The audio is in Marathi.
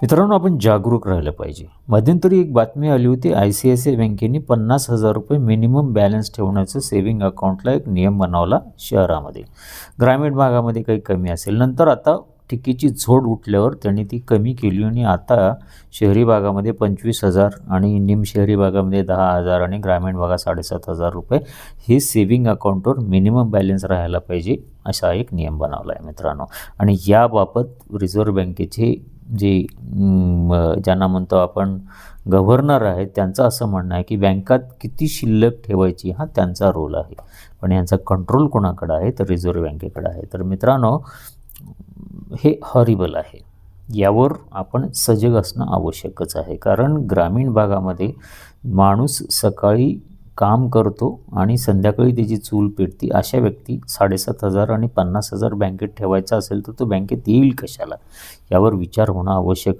मित्रांनो, आपण जागरूक राहिलं पाहिजे. मध्यंतरी एक बातमी आली होती, ICICI बँकेने 50,000 रुपये मिनिमम बॅलन्स ठेवण्याचं सेव्हिंग अकाउंटला एक नियम बनवला शहरामध्ये. ग्रामीण भागामध्ये काही कमी असेल. नंतर आता टिकीची झोड उठल्यावर त्यांनी ती कमी केली आणि आता शहरी भागामध्ये 25,000 आणि निमशहरी भागामध्ये 10,000 आणि ग्रामीण भागात 7,500 रुपये हे सेव्हिंग अकाउंटवर मिनिमम बॅलन्स राहायला पाहिजे, असा एक नियम बनवला आहे मित्रांनो. आणि याबाबत रिझर्व्ह बँकेचे जे ज्यांना म्हणतो आपण गव्हर्नर आहेत, त्यांचं असं म्हणणं आहे की बँकात किती शिल्लक ठेवायची हा त्यांचा रोल आहे, पण यांचा कंट्रोल कोणाकडे आहे तर रिझर्व्ह बँकेकडे आहे. तर मित्रांनो, हे हॉरिबल आहे. यावर आपण सजग असणं आवश्यकच आहे, कारण ग्रामीण भागामध्ये माणूस सकाळी काम करतो आणि संध्याकाळी त्याची चूल पेटती. अशा व्यक्ती 7,500 आणि 50,000 बँकेत ठेवायचा असेल तर तो बँकेत येईल कशाला, यावर विचार होणं आवश्यक आहे.